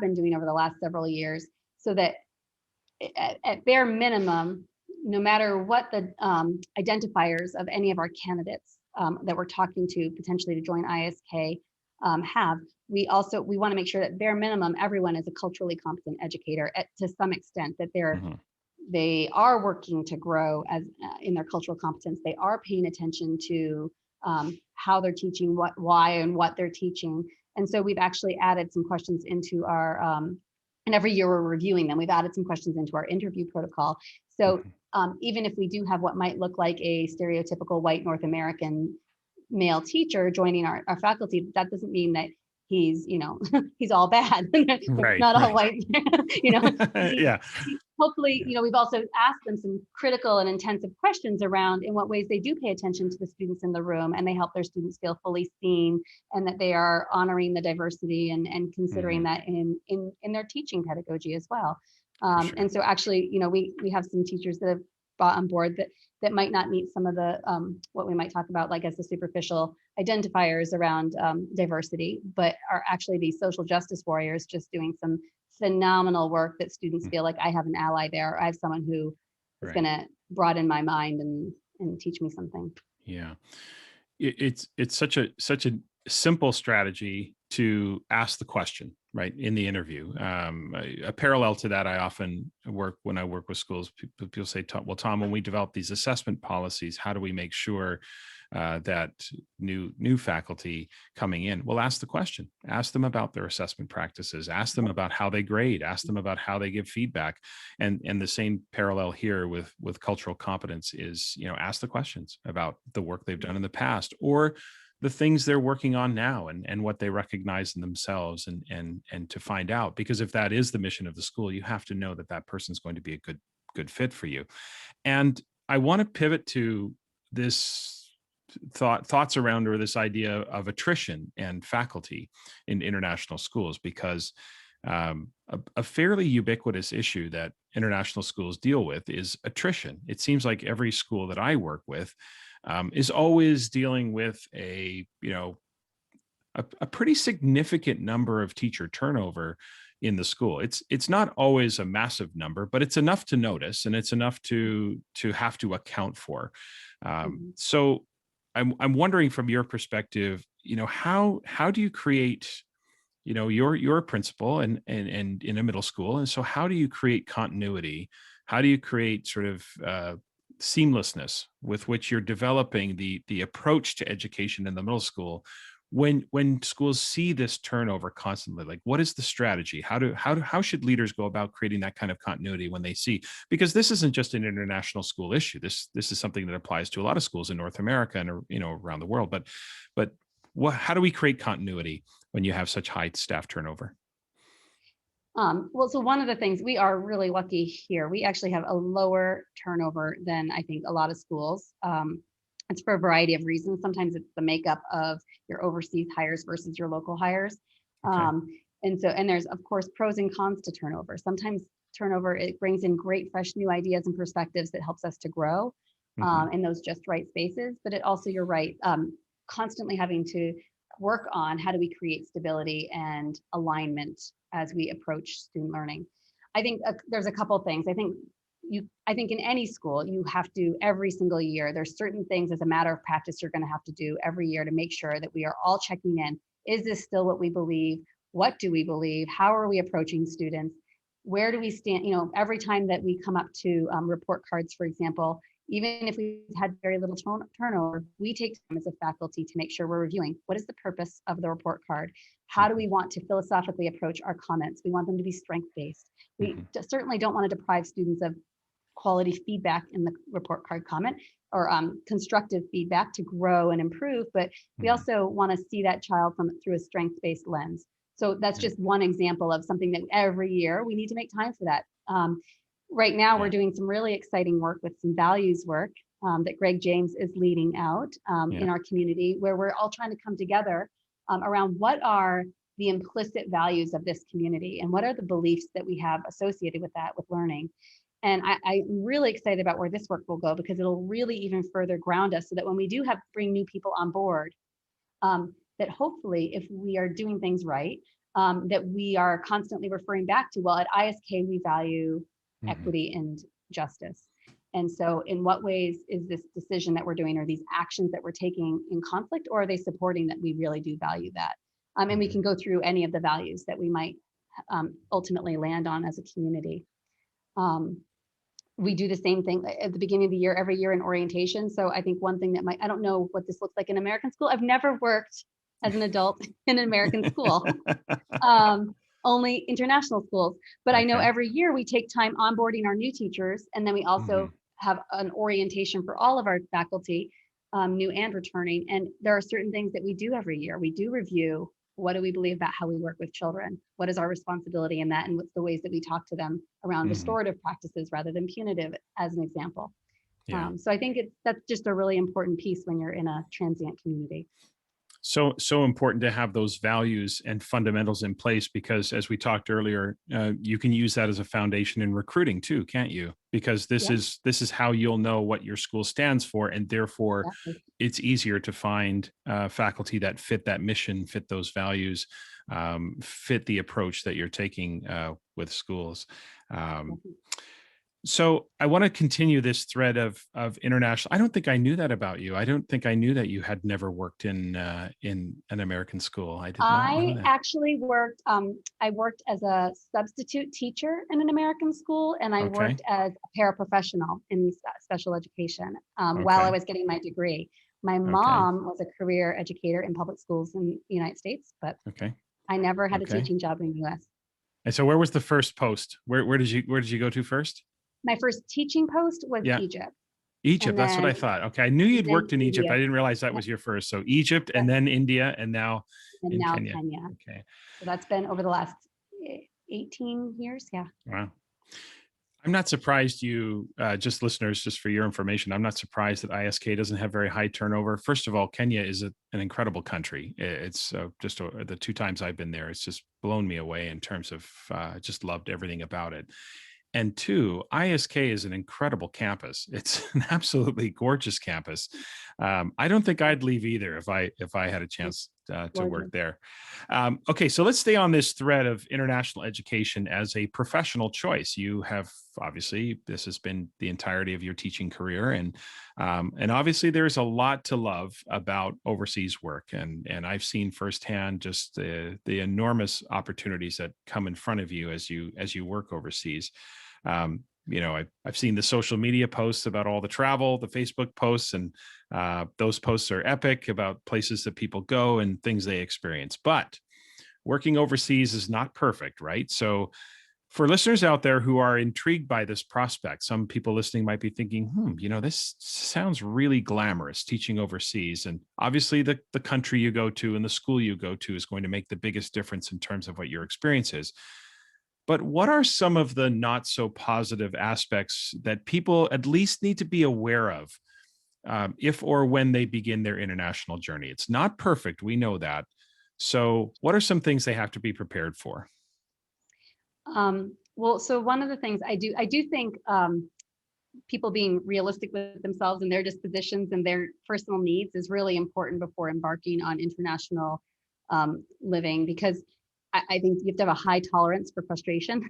been doing over the last several years, so that at bare minimum, no matter what the identifiers of any of our candidates that we're talking to potentially to join ISK have, we want to make sure that bare minimum everyone is a culturally competent educator to some extent, that they are working to grow as in their cultural competence. They are paying attention to how they're teaching, why and what they're teaching. And so we've actually added some questions into our and every year we're reviewing them. We've added some questions into our interview protocol. So even if we do have what might look like a stereotypical white North American male teacher joining our faculty, that doesn't mean that he's, he's all bad. Not all white, Yeah. Hopefully, we've also asked them some critical and intensive questions around in what ways they do pay attention to the students in the room, and they help their students feel fully seen, and that they are honoring the diversity and considering that in their teaching pedagogy as well. And so actually, we have some teachers that have brought on board that might not meet some of the what we might talk about like as the superficial identifiers around diversity, but are actually these social justice warriors just doing some phenomenal work that students feel like I have an ally there. I have someone who is going to broaden my mind and teach me something. Yeah. It's such a simple strategy to ask the question, right, in the interview. A parallel to that, I often when I work with schools, people say, well, Tom, when we develop these assessment policies, how do we make sure that new faculty coming in will ask the question, ask them about their assessment practices, ask them about how they grade, ask them about how they give feedback. And the same parallel here with cultural competence is, ask the questions about the work they've done in the past, or the things they're working on now, and what they recognize in themselves, and to find out, because if that is the mission of the school, you have to know that person's going to be a good fit for you. And I want to pivot to this thoughts around, or this idea of attrition and faculty in international schools, because a fairly ubiquitous issue that international schools deal with is attrition. It seems like every school that I work with is always dealing with a pretty significant number of teacher turnover in the school. It's not always a massive number, but it's enough to notice, and it's enough to have to account for. So I'm wondering, from your perspective, how do you create, you're a principal and in a middle school, and so how do you create continuity? How do you create sort of seamlessness with which you're developing the approach to education in the middle school when schools see this turnover constantly? Like, what is the strategy? How should leaders go about creating that kind of continuity when they see, because this isn't just an international school issue. This is something that applies to a lot of schools in North America and around the world. But how do we create continuity when you have such high staff turnover? Well, so one of the things, we are really lucky here. We actually have a lower turnover than I think a lot of schools. It's for a variety of reasons. Sometimes it's the makeup of your overseas hires versus your local hires. And there's of course pros and cons to turnover. Sometimes turnover, it brings in great fresh new ideas and perspectives that helps us to grow in those just right spaces. But it also, you're right, constantly having to work on how do we create stability and alignment as we approach student learning. I think there's a couple things. I think in any school, you have to, every single year, there's certain things as a matter of practice you're going to have to do every year to make sure that we are all checking in. Is this still what we believe? What do we believe? How are we approaching students? where do we stand? You know, every time that we come up to report cards, for example, even if we've had very little turnover, we take time as a faculty to make sure we're reviewing what is the purpose of the report card. How do we want to philosophically approach our comments? We want them to be strength-based. We certainly don't want to deprive students of quality feedback in the report card comment, or constructive feedback to grow and improve, but we also want to see that child through a strength-based lens. So that's just one example of something that every year we need to make time for that. Right now, we're doing some really exciting work with some values work that Greg James is leading out in our community, where we're all trying to come together around what are the implicit values of this community and what are the beliefs that we have associated with that, with learning. And I'm really excited about where this work will go, because it'll really even further ground us so that when we do bring new people on board, that hopefully if we are doing things right, that we are constantly referring back to, well, at ISK, we value equity and justice. And so in what ways is this decision that we're doing, or these actions that we're taking, in conflict, or are they supporting that we really do value that? And we can go through any of the values that we might ultimately land on as a community. We do the same thing at the beginning of the year, every year in orientation. So I think one thing that I don't know what this looks like in American school. I've never worked as an adult in an American school, only international schools. But I know every year we take time onboarding our new teachers, and then we also have an orientation for all of our faculty, new and returning. And there are certain things that we do every year. We do review, what do we believe about how we work with children? What is our responsibility in that? And what's the ways that we talk to them around restorative practices rather than punitive, as an example. So I think that's just a really important piece when you're in a transient community. So important to have those values and fundamentals in place, because as we talked earlier, you can use that as a foundation in recruiting too, can't you? Because this is how you'll know what your school stands for, and therefore it's easier to find faculty that fit that mission, fit those values, fit the approach that you're taking with schools. So I want to continue this thread of international. I don't think I knew that about you. I don't think I knew that you had never worked in an American school. I did not know that. Actually worked. I worked as a substitute teacher in an American school, and I worked as a paraprofessional in special education while I was getting my degree. My mom was a career educator in public schools in the United States, but I never had a teaching job in the U.S. And so, where was the first post? Where did you go to first? My first teaching post was Egypt. Egypt, that's what I thought. Okay, I knew you'd worked in Egypt. I didn't realize that was your first. So Egypt, and then India, and now Kenya. Okay. So that's been over the last 18 years. Yeah. Wow. I'm not surprised you, just listeners, just for your information, I'm not surprised that ISK doesn't have very high turnover. First of all, Kenya is an incredible country. It's just the 2 times I've been there, it's just blown me away in terms of just loved everything about it. And 2, ISK is an incredible campus. It's an absolutely gorgeous campus. I don't think I'd leave either if I had a chance to work there. Okay, so let's stay on this thread of international education as a professional choice. You have obviously, this has been the entirety of your teaching career, and obviously there's a lot to love about overseas work, and I've seen firsthand just the enormous opportunities that come in front of you as you work overseas. I've seen the social media posts about all the travel, the Facebook posts, and those posts are epic about places that people go and things they experience. But working overseas is not perfect, right? So for listeners out there who are intrigued by this prospect, some people listening might be thinking, this sounds really glamorous, teaching overseas. And obviously the country you go to and the school you go to is going to make the biggest difference in terms of what your experience is. But what are some of the not so positive aspects that people at least need to be aware of if or when they begin their international journey? It's not perfect. We know that. So what are some things they have to be prepared for? Well, so one of the things I do think people being realistic with themselves and their dispositions and their personal needs is really important before embarking on international living, because I think you have to have a high tolerance for frustration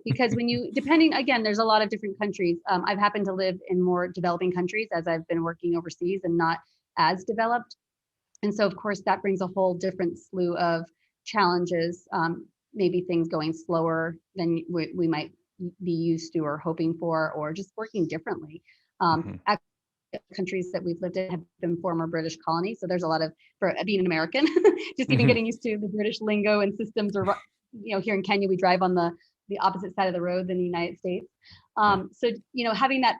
because again, there's a lot of different countries. I've happened to live in more developing countries as I've been working overseas and not as developed. And so, of course, that brings a whole different slew of challenges. maybe things going slower than we might be used to or hoping for, or just working differently. Countries that we've lived in have been former British colonies, so there's a lot of, for being an American, just even getting used to the British lingo and systems. Or here in Kenya, we drive on the opposite side of the road than the United States. So having that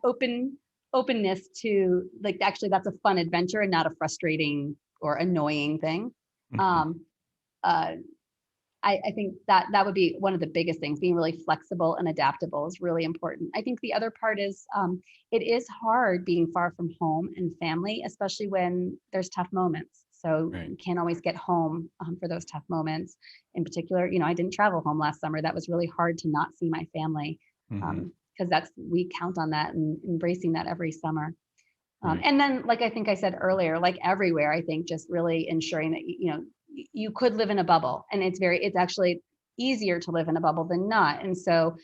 openness to, like, actually that's a fun adventure and not a frustrating or annoying thing. I think that would be one of the biggest things. Being really flexible and adaptable is really important. I think the other part is it is hard being far from home and family, especially when there's tough moments. So you can't always get home for those tough moments. In particular, I didn't travel home last summer. That was really hard to not see my family, because we count on that and embracing that every summer. And then, like I think I said earlier, like everywhere, I think just really ensuring that you could live in a bubble, and it's actually easier to live in a bubble than not. And so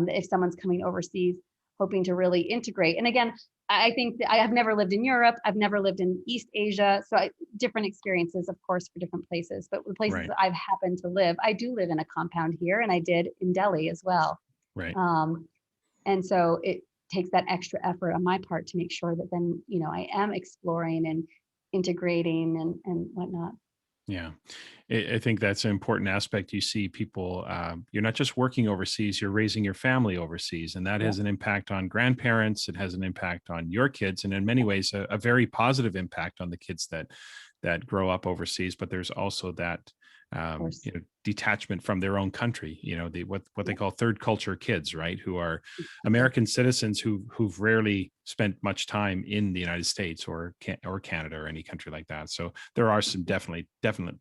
if someone's coming overseas hoping to really integrate, and again, I think that I have never lived in Europe, I've never lived in East Asia, so different experiences, of course, for different places. But the places that I've happened to live, I do live in a compound here, and I did in Delhi as well. And so it takes that extra effort on my part to make sure that then I am exploring and integrating and whatnot. Yeah, I think that's an important aspect. You see people, you're not just working overseas, you're raising your family overseas. And that has an impact on grandparents. It has an impact on your kids. And in many ways, a very positive impact on the kids that grow up overseas. But there's also that detachment from their own country, what they call third culture kids, right? Who are American citizens who've rarely spent much time in the United States or Canada or any country like that. So there are some definite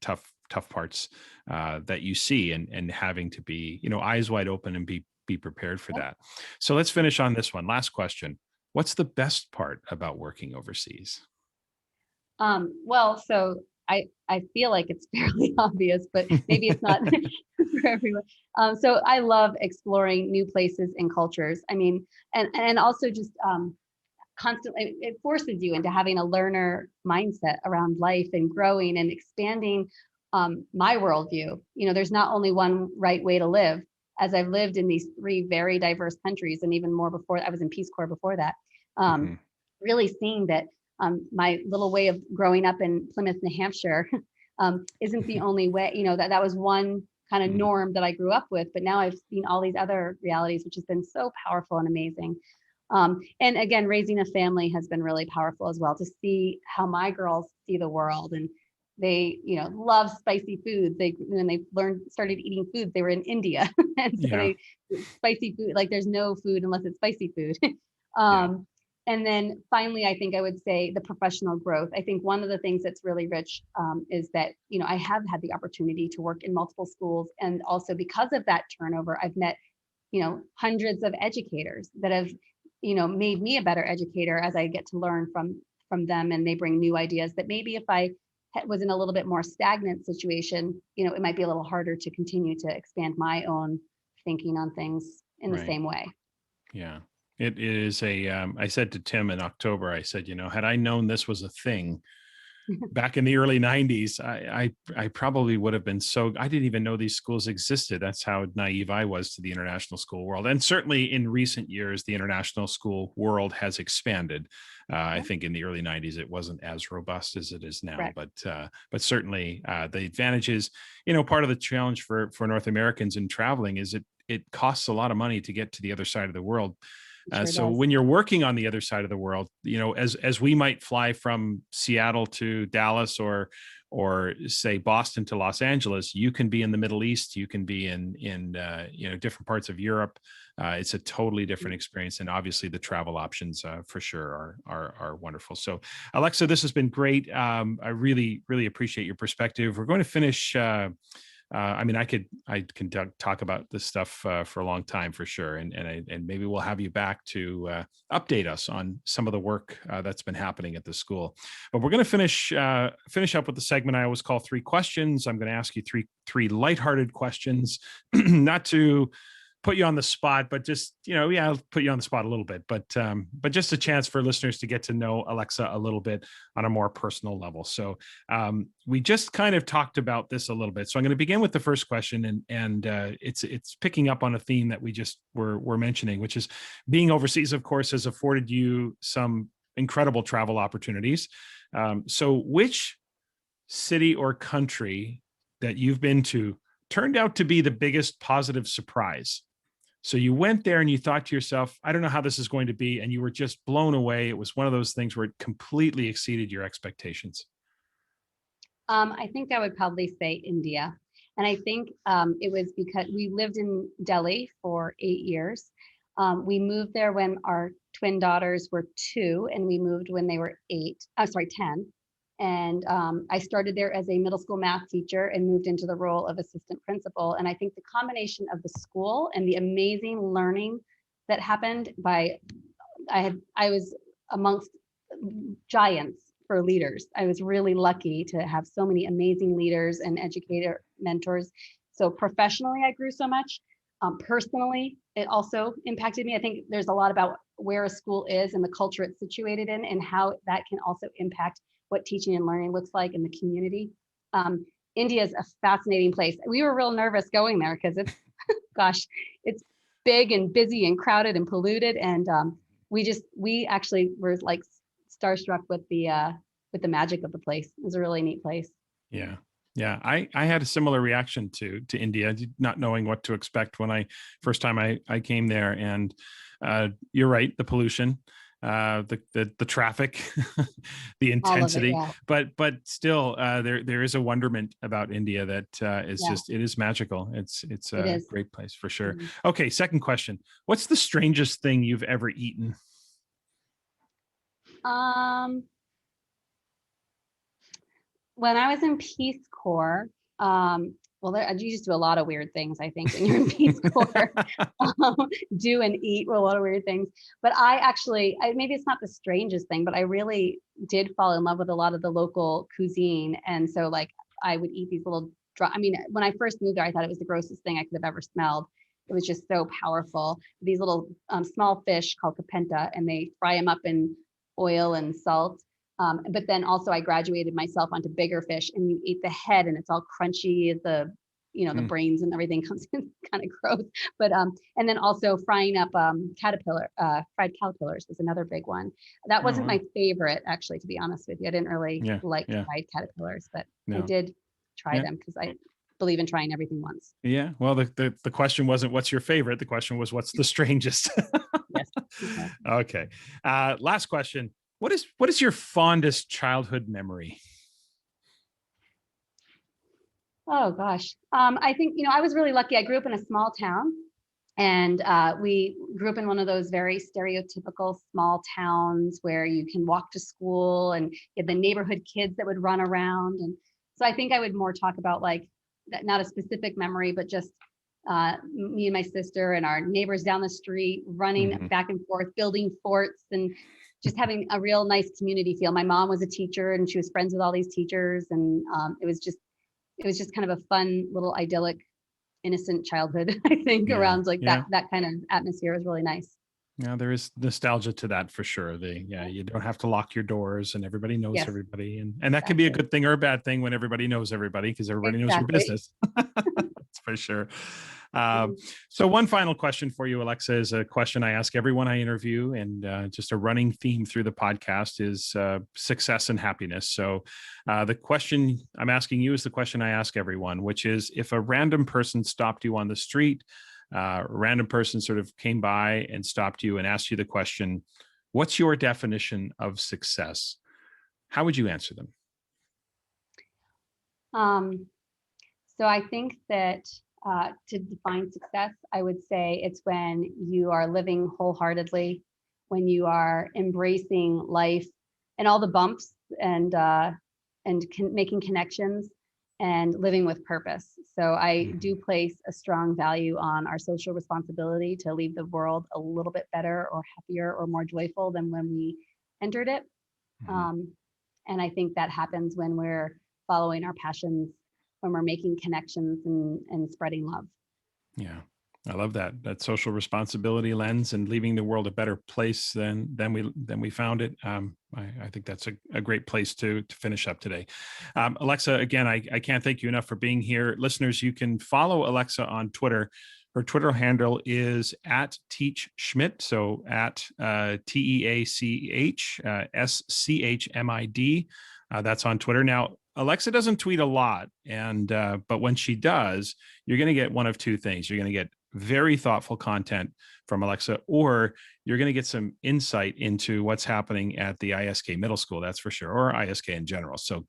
tough parts that you see, and having to be, eyes wide open and be prepared for that. So let's finish on this one. Last question. What's the best part about working overseas? Well, so I feel like it's fairly obvious, but maybe it's not for everyone. So I love exploring new places and cultures. I mean, and also just constantly, it forces you into having a learner mindset around life and growing and expanding my worldview. There's not only one right way to live. As I've lived in these 3 very diverse countries, and even more before, I was in Peace Corps before that, really seeing that my little way of growing up in Plymouth, New Hampshire, isn't the only way. That was one kind of norm that I grew up with, but now I've seen all these other realities, which has been so powerful and amazing. And again, raising a family has been really powerful as well, to see how my girls see the world. And they, love spicy foods. When they started eating foods, they were in India, and so spicy food, like there's no food unless it's spicy food. And then finally, I think I would say the professional growth. I think one of the things that's really rich is that, I have had the opportunity to work in multiple schools. And also because of that turnover, I've met, hundreds of educators that have, made me a better educator as I get to learn from them. And they bring new ideas that maybe if I was in a little bit more stagnant situation, it might be a little harder to continue to expand my own thinking on things in the same way. Yeah. It is I said to Tim in October, I said, had I known this was a thing back in the early 90s, I probably would have been I didn't even know these schools existed. That's how naive I was to the international school world. And certainly in recent years, the international school world has expanded. I think in the early 90s, it wasn't as robust as it is now, but certainly the advantages, part of the challenge for North Americans in traveling is it costs a lot of money to get to the other side of the world. So when you're working on the other side of the world, as we might fly from Seattle to Dallas or say Boston to Los Angeles, you can be in the Middle East, you can be in different parts of Europe. It's a totally different experience, and obviously the travel options for sure are wonderful. So, Alexa, this has been great. I really appreciate your perspective. We're going to finish. I can talk about this stuff for a long time for sure, and maybe we'll have you back to update us on some of the work that's been happening at the school. But we're going to finish up with the segment I always call 3 questions. I'm going to ask you three lighthearted questions, not to put you on the spot, but just, yeah, I'll put you on the spot a little bit, but just a chance for listeners to get to know Alexa a little bit on a more personal level. So we just kind of talked about this a little bit. So I'm going to begin with the first question, and it's picking up on a theme that we just were mentioning, which is being overseas, of course, has afforded you some incredible travel opportunities. So which city or country that you've been to turned out to be the biggest positive surprise? So you went there and you thought to yourself, I don't know how this is going to be, and you were just blown away. It was one of those things where it completely exceeded your expectations. I think I would probably say India. And I think it was because we lived in Delhi for 8 years. We moved there when our twin daughters were 2, and we moved when they were 10. And I started there as a middle school math teacher and moved into the role of assistant principal. And I think the combination of the school and the amazing learning that happened I was amongst giants for leaders. I was really lucky to have so many amazing leaders and educator mentors. So professionally, I grew so much. Personally, it also impacted me. I think there's a lot about where a school is and the culture it's situated in, and how that can also impact what teaching and learning looks like in the community. India is a fascinating place. We were real nervous going there because it's, gosh, it's big and busy and crowded and polluted. And we actually were like starstruck with the magic of the place. It was a really neat place. Yeah. Yeah, I had a similar reaction to India, not knowing what to expect when first time I came there. And you're right, the pollution, the traffic, the intensity, Yeah. but still, there is a wonderment about India that is just, it is magical. It's a great place for sure. Mm-hmm. Okay, second question: what's the strangest thing you've ever eaten? When I was in Peace Corps, you just do a lot of weird things, I think, when you're in Peace Corps. Do and eat a lot of weird things. But maybe it's not the strangest thing, but I really did fall in love with a lot of the local cuisine. And so like I would eat these little, when I first moved there, I thought it was the grossest thing I could have ever smelled. It was just so powerful. These little small fish called kapenta, and they fry them up in oil and salt. But then also I graduated myself onto bigger fish, and you eat the head and it's all crunchy. The brains and everything comes in, kind of gross. But and then also frying up fried caterpillars was another big one. That wasn't my favorite, actually, to be honest with you. I didn't really like fried caterpillars, but I did try them because I believe in trying everything once. Yeah. Well, the question wasn't what's your favorite. The question was what's the strangest. Yes. Okay. Last question. What is your fondest childhood memory? Oh gosh. I think, I was really lucky. I grew up in a small town, and we grew up in one of those very stereotypical small towns where you can walk to school, and you had the neighborhood kids that would run around. And so I think I would more talk about like that, not a specific memory, but just me and my sister and our neighbors down the street running back and forth, building forts, and just having a real nice community feel. My mom was a teacher, and she was friends with all these teachers. And it was just kind of a fun little idyllic, innocent childhood, I think, around like that kind of atmosphere was really nice. Yeah, there is nostalgia to that for sure. You don't have to lock your doors, and everybody knows everybody. And that can be a good thing or a bad thing when everybody knows everybody, because everybody knows your business. That's for sure. So one final question for you, Alexa, is a question I ask everyone I interview, and just a running theme through the podcast is success and happiness. So the question I'm asking you is the question I ask everyone, which is, if a random person stopped you on the street, a random person sort of came by and stopped you and asked you the question, what's your definition of success? How would you answer them? So I think that to define success, I would say it's when you are living wholeheartedly, when you are embracing life and all the bumps, and making connections and living with purpose. So I do place a strong value on our social responsibility to leave the world a little bit better or happier or more joyful than when we entered it. And I think that happens when we're following our passions, when we're making connections and spreading love. Yeah. I love that social responsibility lens and leaving the world a better place than we found it. I think that's a great place to finish up today. Alexa, again, I can't thank you enough for being here. Listeners, you can follow Alexa on Twitter. Her Twitter handle is at Teach Schmid, so at TEACH That's on Twitter. Now, Alexa doesn't tweet a lot, and but when she does, you're going to get one of two things. You're going to get very thoughtful content from Alexa, or you're going to get some insight into what's happening at the ISK middle school, that's for sure, or ISK in general. So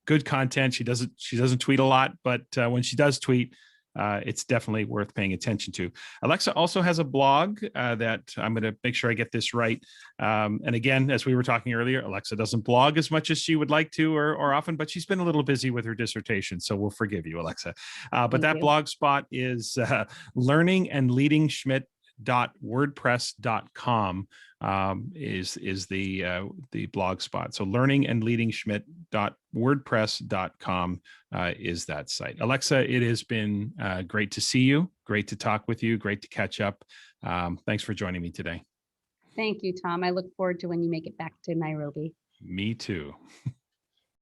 good content. She doesn't tweet a lot, but when she does tweet, it's definitely worth paying attention to. Alexa also has a blog that I'm going to make sure I get this right. And again, as we were talking earlier, Alexa doesn't blog as much as she would like to or often, but she's been a little busy with her dissertation. So we'll forgive you, Alexa. But Thank that you. blog spot is learningandleadingschmid.wordpress.com is the blog spot. So learningandleadingschmid.wordpress.com is that site. Alexa, it has been great to see you, great to talk with you, great to catch up. Thanks for joining me today. Thank you, Tom. I look forward to when you make it back to Nairobi. Me too.